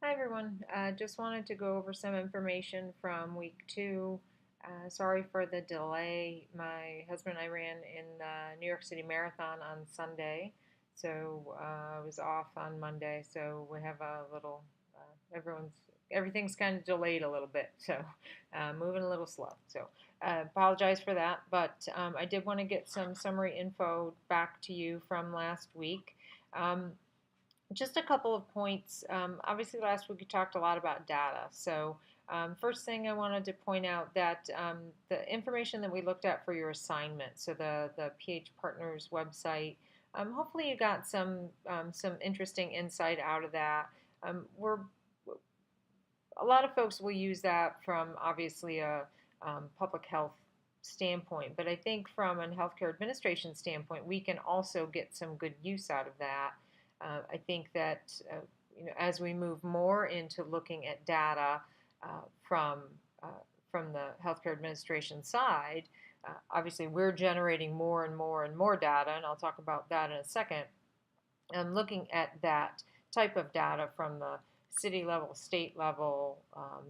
Hi everyone. Just wanted to go over some information from week two. Sorry for the delay. My husband and I ran in the New York City Marathon on Sunday, so I was off on Monday. So we have a little. Everything's kind of delayed a little bit, so moving a little slow. So apologize for that, but I did want to get some summary info back to you from last week. Um, just a couple of points. Obviously, last week we talked a lot about data. So, first thing I wanted to point out that the information that we looked at for your assignment, so the PH Partners website, hopefully you got some interesting insight out of that. We're A lot of folks will use that from obviously a public health standpoint, but I think from a healthcare administration standpoint, we can also get some good use out of that. I think that as we move more into looking at data uh, from uh, from the healthcare administration side, obviously we're generating more and more and more data, and I'll talk about that in a second. And looking at that type of data from the city level, state level,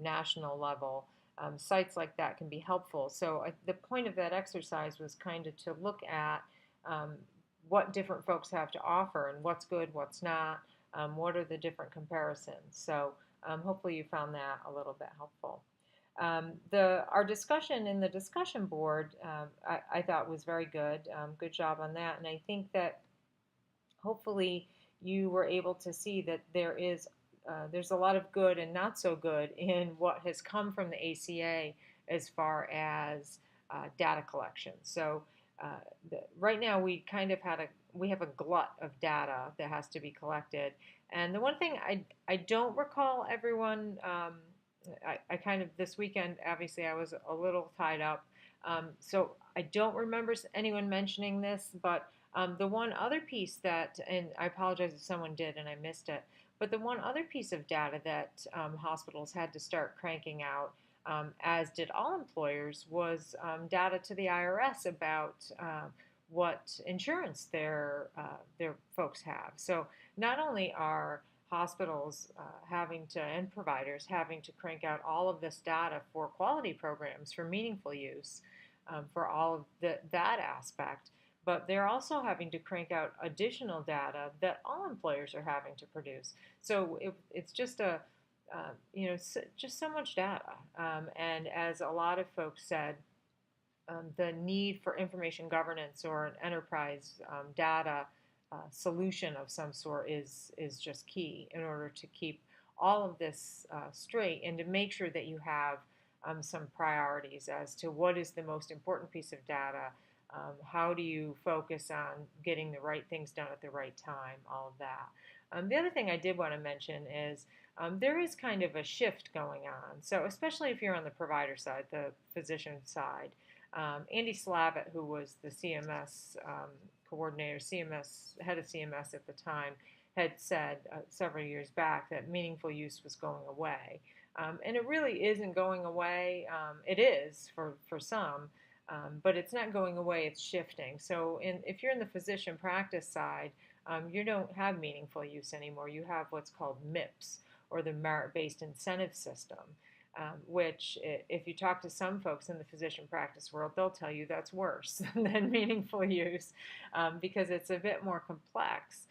national level, sites like that can be helpful. So the point of that exercise was kind of to look at um, what different folks have to offer and what's good, what's not, what are the different comparisons. So hopefully you found that a little bit helpful. Our discussion in the discussion board I thought was very good. Good job on that. And I think that hopefully you were able to see that there's a lot of good and not so good in what has come from the ACA as far as data collection. So right now we have a glut of data that has to be collected. And the one thing I don't recall everyone I kind of this weekend obviously I was a little tied up, so I don't remember anyone mentioning this, but the one other piece that, and I apologize if someone did and I missed it, but the one other piece of data that hospitals had to start cranking out, as did all employers, was data to the IRS about what insurance their folks have. So not only are hospitals having to and providers having to crank out all of this data for quality programs for meaningful use, for all of that aspect, but they're also having to crank out additional data that all employers are having to produce. So it's just just so much data. And as a lot of folks said, the need for information governance or an enterprise data solution of some sort is just key in order to keep all of this straight and to make sure that you have some priorities as to what is the most important piece of data. How do you focus on getting the right things done at the right time? All of that. The other thing I did want to mention is there is kind of a shift going on. So, especially if you're on the provider side, the physician side, Andy Slavitt, who was the CMS coordinator, CMS head of CMS at the time, had said several years back that meaningful use was going away. And it really isn't going away. It is for some, but it's not going away, it's shifting. So if you're in the physician practice side, you don't have meaningful use anymore. You have what's called MIPS, or the merit-based incentive system, which if you talk to some folks in the physician practice world, they'll tell you that's worse than meaningful use, because it's a bit more complex.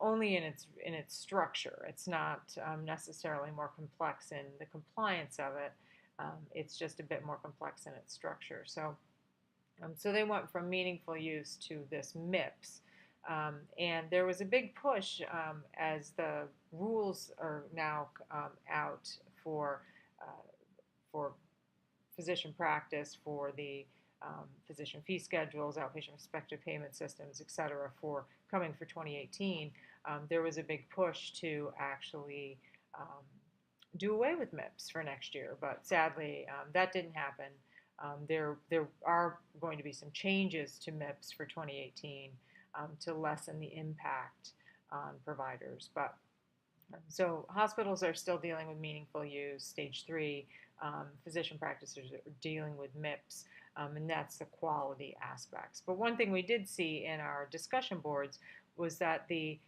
Only in its structure. It's not necessarily more complex in the compliance of it. It's just a bit more complex in its structure. So they went from meaningful use to this MIPS. And there was a big push as the rules are now out uh, for physician practice, for the physician fee schedules, outpatient respective payment systems, et cetera, for coming for 2018. There was a big push to actually do away with MIPS for next year, but sadly that didn't happen. There are going to be some changes to MIPS for 2018 to lessen the impact on providers. But so hospitals are still dealing with meaningful use, stage three. Physician practices are dealing with MIPS, and that's the quality aspects. But one thing we did see in our discussion boards was that the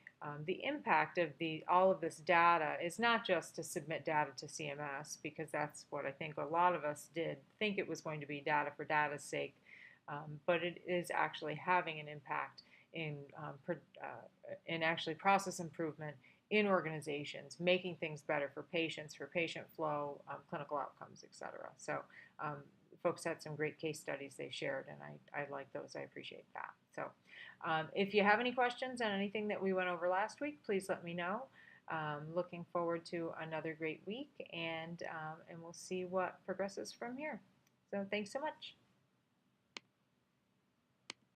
the impact of all of this data is not just to submit data to CMS, because that's what I think a lot of us did think it was going to be data for data's sake, but it is actually having an impact in actually process improvement in organizations, making things better for patients, for patient flow, clinical outcomes, etc. So folks had some great case studies they shared, and I like those. I appreciate that. So if you have any questions on anything that we went over last week, please let me know. Looking forward to another great week, and we'll see what progresses from here. So thanks so much.